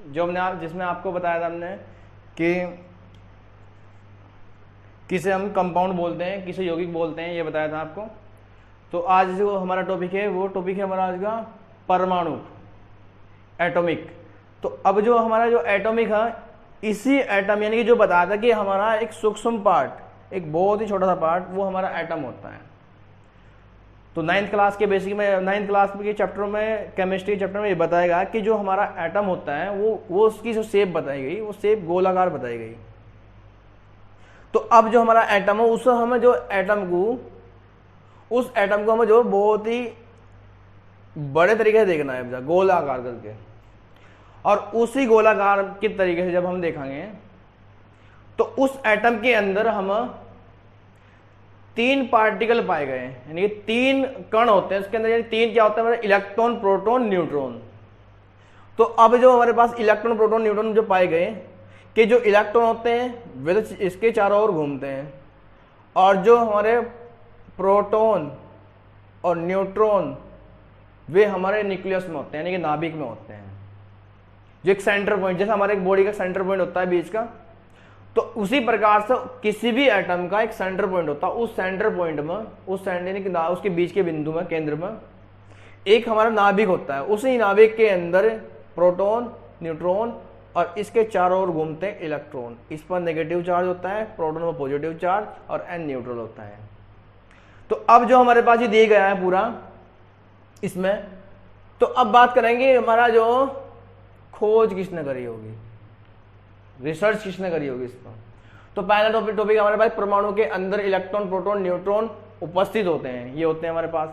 जो हमने जिसमें आपको बताया था हमने कि किसे हम कंपाउंड बोलते हैं, किसे यौगिक बोलते हैं, ये बताया था आपको। तो आज जो हमारा टॉपिक है वो टॉपिक है हमारा आज का परमाणु, एटॉमिक। तो अब जो हमारा जो एटॉमिक है, इसी एटम यानी कि जो बताया था कि हमारा एक सूक्ष्म पार्ट, एक बहुत ही छोटा सा पार्ट, वो हमारा एटम होता है। तो 9th क्लास के बेसिक में 9th क्लास के चैप्टर में, केमिस्ट्री चैप्टर में ये बताएगा कि जो हमारा एटम होता है वो उसकी जो शेप बताई गई, वो शेप गोलाकार बताई गई। तो अब जो हमारा एटम है उस हमें जो एटम को हमें जो बहुत ही बड़े तरीके से देखना है, गोलाकार करके। और उसी गोलाकार के तरीके से जब हम देखेंगे तो उस एटम के अंदर हम 3 पार्टिकल पाए गए, यानी कि 3 कण होते हैं उसके अंदर। यानी 3 क्या होता है हमारे, इलेक्ट्रॉन, प्रोटॉन, न्यूट्रॉन। तो अब जो हमारे पास इलेक्ट्रॉन, प्रोटॉन, न्यूट्रॉन जो पाए गए कि जो इलेक्ट्रॉन होते हैं वे तो इसके चारों ओर घूमते हैं, और जो हमारे प्रोटॉन और न्यूट्रॉन वे हमारे न्यूक्लियस में होते हैं, यानी कि नाभिक में होते हैं, जो एक सेंटर पॉइंट, जैसे हमारे एक बॉडी का सेंटर पॉइंट होता है बीच का, तो उसी प्रकार से किसी भी एटम का एक सेंटर पॉइंट होता है। उस सेंटर पॉइंट में, उस सेंटर उसके बीच के बिंदु में, केंद्र में एक हमारा नाभिक होता है। उसी नाभिक के अंदर प्रोटॉन, न्यूट्रॉन और इसके चारों ओर घूमते हैं इलेक्ट्रॉन। इस पर नेगेटिव चार्ज होता है, प्रोटॉन पर पॉजिटिव चार्ज और n न्यूट्रल होता है। तो अब जो हमारे पास ये दिया गया है पूरा इसमें, तो अब बात करेंगे हमारा जो खोज किसने करी होगी, रिसर्च किसने करी होगी इस पर। तो पहला टॉपिक हमारे पास परमाणु के अंदर इलेक्ट्रॉन, प्रोटॉन, न्यूट्रॉन उपस्थित होते हैं, ये होते हैं हमारे पास।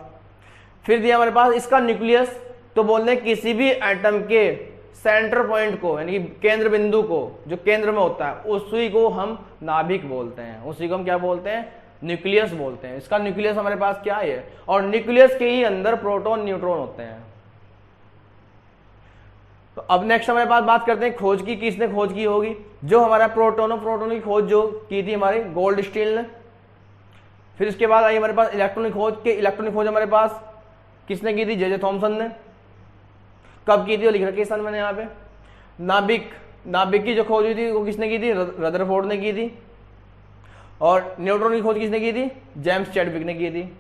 फिर दिया हमारे पास इसका न्यूक्लियस। तो बोलते हैं किसी भी एटम के सेंटर पॉइंट को, यानी कि केंद्र बिंदु को, जो केंद्र में होता है, उसी को हम नाभिक बोलते हैं, उसी को हम क्या बोलते हैं, न्यूक्लियस बोलते हैं। इसका न्यूक्लियस हमारे पास क्या है, और न्यूक्लियस के ही अंदर प्रोटॉन, न्यूट्रॉन होते हैं। तो अब नेक्स्ट हमारे पास बात करते हैं खोज की, किसने खोज की होगी। जो हमारा प्रोटॉन की खोज जो की थी हमारे गोल्ड स्टील ने। फिर उसके बाद आई हमारे पास इलेक्ट्रॉन की खोज। इलेक्ट्रॉन की खोज हमारे पास किसने की थी, जे थॉमसन ने। कब की थी वो लिख रखी है सन मैंने यहाँ पे। नाभिक की जो खोज हुई थी वो किसने की थी, रदरफोर्ड ने की थी। और न्यूट्रॉन की खोज किसने की थी, जेम्स चैडविक ने की थी।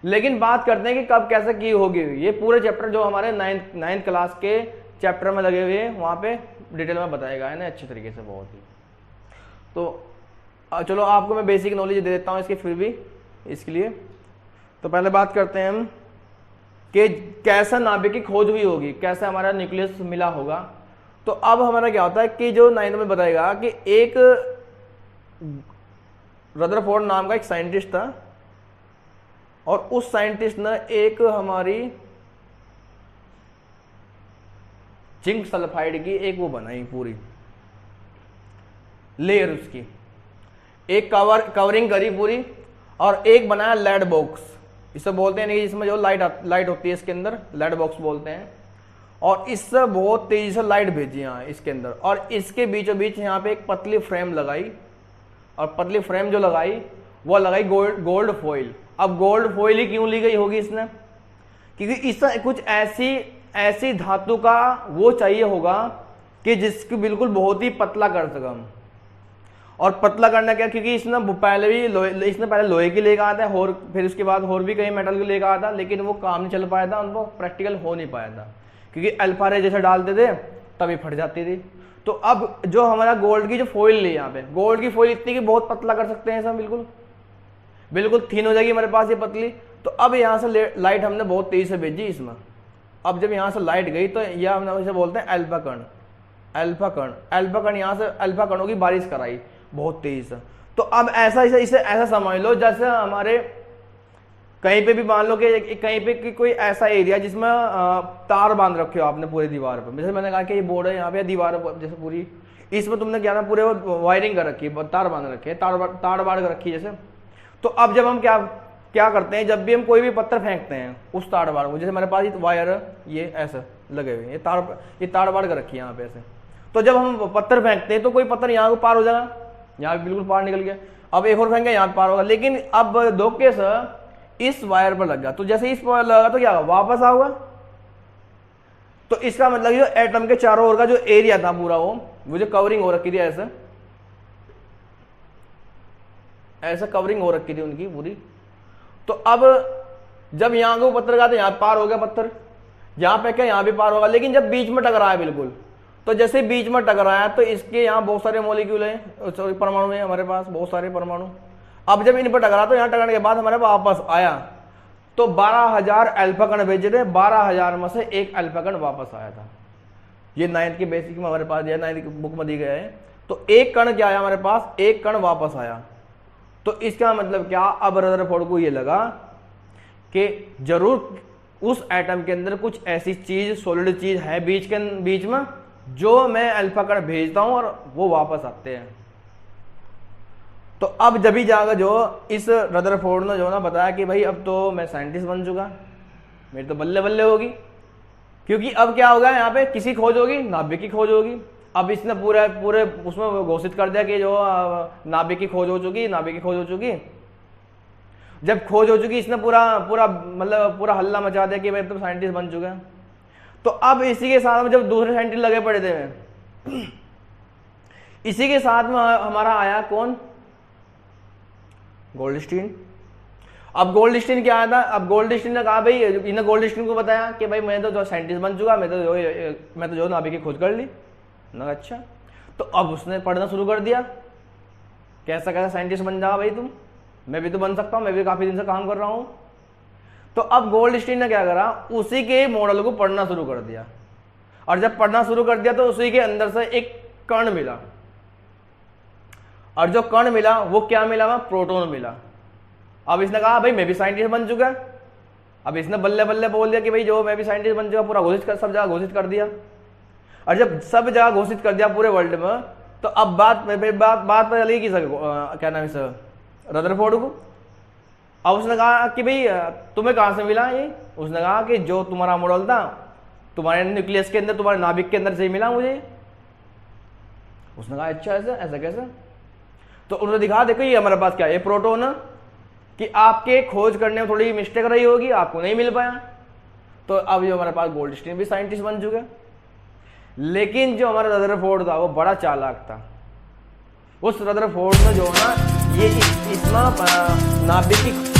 लेकिन बात करते हैं कि कब कैसे की होगी। ये पूरे चैप्टर जो हमारे 9th क्लास के चैप्टर में लगे हुए हैं वहां पे डिटेल में बताएगा है ना, अच्छे तरीके से, बहुत ही। तो चलो आपको मैं बेसिक नॉलेज दे देता हूँ इसके फिर भी इसके लिए। तो पहले बात करते हैं हम कि कैसा नाभिक की खोज हुई होगी, कैसे हमारा न्यूक्लियस मिला होगा। तो अब हमारा क्या होता है कि जो 9th में बताएगा कि एक रदरफोर्ड नाम का एक साइंटिस्ट था, और उस साइंटिस्ट ने एक हमारी जिंक सल्फाइड की एक वो बनाई पूरी लेयर, उसकी एक कवरिंग करी पूरी, और एक बनाया लेड बॉक्स, इसे बोलते हैं, जिसमें जो लाइट होती है इसके अंदर, लेड बॉक्स बोलते हैं। और इससे बहुत तेजी से लाइट भेजी यहाँ इसके अंदर, और इसके बीचों बीच यहाँ पे एक पतली फ्रेम लगाई, और पतली फ्रेम जो लगाई वो लगाई गोल्ड फॉइल। अब गोल्ड फॉइल ही क्यों ली गई होगी इसने, क्योंकि इससे कुछ ऐसी धातु का वो चाहिए होगा कि जिसको बिल्कुल बहुत ही पतला कर सकम। और पतला करना क्या, क्योंकि इसने पहले लोहे की लेकर आया था, और फिर उसके बाद और भी कई मेटल की लेकर आया था, लेकिन वो काम नहीं चल पाया था, उनको प्रैक्टिकल हो नहीं पाया था, क्योंकि अल्फा रे जैसे डालते थे तभी फट जाती थी। तो अब जो हमारा गोल्ड की जो फॉइल ली, यहाँ पे गोल्ड की फॉइल इतनी कि बहुत पतला कर सकते हैं ऐसा, बिल्कुल थिन हो जाएगी हमारे पास ये पतली। तो अब यहाँ से लाइट हमने बहुत तेजी से भेजी इसमें। अब जब यहाँ से लाइट गई तो यह हम इसे बोलते हैं अल्फा कण। यहाँ से अल्फा कणों की बारिश कराई बहुत तेजी से। तो अब इसे ऐसा समझ लो जैसे हमारे कहीं पे भी मान लो कि कहीं पे कोई ऐसा एरिया जिसमें तार बांध रखे हो आपने पूरी दीवार पर। जैसे मैंने कहा कि ये बोर्ड है यहाँ पे दीवार जैसे पूरी, इसमें तुमने क्या ना पूरे वायरिंग कर रखी है, तार बांध रखे, तार बांध कर रखी है जैसे। तो अब जब हम क्या करते हैं, जब भी हम कोई भी पत्थर फेंकते हैं उस तार बाड़ को, जैसे हमारे पास वायर ये ऐसे लगे हुए, ये तार बाड़ कर रखी है यहाँ पे ऐसे। तो जब हम पत्थर फेंकते हैं तो कोई पत्थर यहाँ को पार हो जाएगा, यहाँ बिल्कुल पार निकल गया। अब एक और फेंकेंगे यहाँ पार होगा, लेकिन अब धोखे से इस वायर पर लग गया, तो जैसे इस पर लगा तो क्या होगा, वापस आऊगा। तो इसका मतलब जो एटम के चारों ओर का जो एरिया था पूरा, वो जो कवरिंग हो रखी थी, ऐसे ऐसे कवरिंग हो रखी थी उनकी पूरी। तो अब जब यहां को पत्थर का, तो यहां पार हो गया पत्थर, यहां पे क्या यहां भी पार होगा, लेकिन जब बीच में टकराया बिल्कुल, तो जैसे बीच में टकराया तो इसके यहाँ बहुत सारे मॉलिक्यूल हैं, सॉरी परमाणु हैं हमारे पास, बहुत सारे परमाणु। अब जब इन पर टकरा तो यहाँ टकराने के बाद हमारे वापस आया तो 12,000 अल्फा कण भेजे थे, 12,000 में से एक अल्फा कण वापस आया था। ये 9th की बेसिक में हमारे पास दिया, 9th की बुक में दी गया है। तो एक कण क्या आया हमारे पास, एक कण वापस आया। तो इसका मतलब क्या, अब रदरफोर्ड को ये लगा कि जरूर उस एटम के अंदर कुछ ऐसी चीज, सॉलिड चीज है बीच में, जो मैं अल्फा कण भेजता हूं और वो वापस आते हैं। तो अब जब ही जाकर जो इस रदरफोर्ड ने जो ना बताया कि भाई अब तो मैं साइंटिस्ट बन चुका, मेरी तो बल्ले बल्ले होगी, क्योंकि अब क्या होगा यहाँ पे किसी खोज होगी, नाभिक की खोज होगी। अब इसने पूरे पूरे उसमें घोषित कर दिया कि जो नाभिक की खोज हो चुकी, नाभिक की खोज हो चुकी। जब खोज हो चुकी, इसने पूरा पूरा मतलब पूरा हल्ला मचा दिया कि भाई अब तो साइंटिस्ट बन चुका है। तो अब इसी के साथ में जब दूसरे साइंटिस्ट लगे पड़े थे, इसी के साथ में हमारा आया कौन, गोल्डस्टीन। अब गोल्डस्टीन क्या आया था, अब गोल्डस्टीन ने कहा भाई, इन्हें गोल्डस्टीन को बताया कि भाई मैं तो जो साइंटिस्ट बन चुका, मैं तो जो नाभिक की खोज कर ली ना। अच्छा, तो अब उसने पढ़ना शुरू कर दिया, कैसा कैसा साइंटिस्ट बन जाओ भाई तुम, मैं भी तो बन सकता हूं, मैं भी काफी दिन से काम कर रहा हूं। तो अब गोल्डस्टीन ने क्या करा, उसी के मॉडल को पढ़ना शुरू कर दिया, और जब पढ़ना शुरू कर दिया तो उसी के अंदर से एक कण मिला, और जो कण मिला वो क्या मिला, प्रोटॉन मिला। अब इसने कहा भाई मैं भी साइंटिस्ट बन चुका। अब इसने बल्ले बल्ले बोल दिया कि भाई जो मैं भी साइंटिस्ट बन चुका, पूरा घोषित कर, सब जगह घोषित कर दिया। और जब सब जगह घोषित कर दिया पूरे वर्ल्ड में, तो अब बात पता चली कि क्या नाम है रदरफोर्ड को। अब उसने कहा कि भाई तुम्हें कहां से मिला ये, उसने कहा कि जो तुम्हारा मॉडल था तुम्हारे न्यूक्लियस के अंदर, तुम्हारे नाभिक के अंदर से मिला मुझे। उसने कहा अच्छा ऐसा कैसे। तो उन्होंने दिखा, देखो ये हमारे पास क्या है, ये प्रोटॉन है, कि आपके खोज करने में थोड़ी मिस्टेक रही होगी, आपको नहीं मिल पाया। तो अब जो हमारे पास गोल्डस्टीन भी साइंटिस्ट बन चुके। लेकिन जो हमारा रदरफोर्ड था वो बड़ा चालाक था। उस रदरफोर्ड में जो है ना, ये इसमें नाभिक की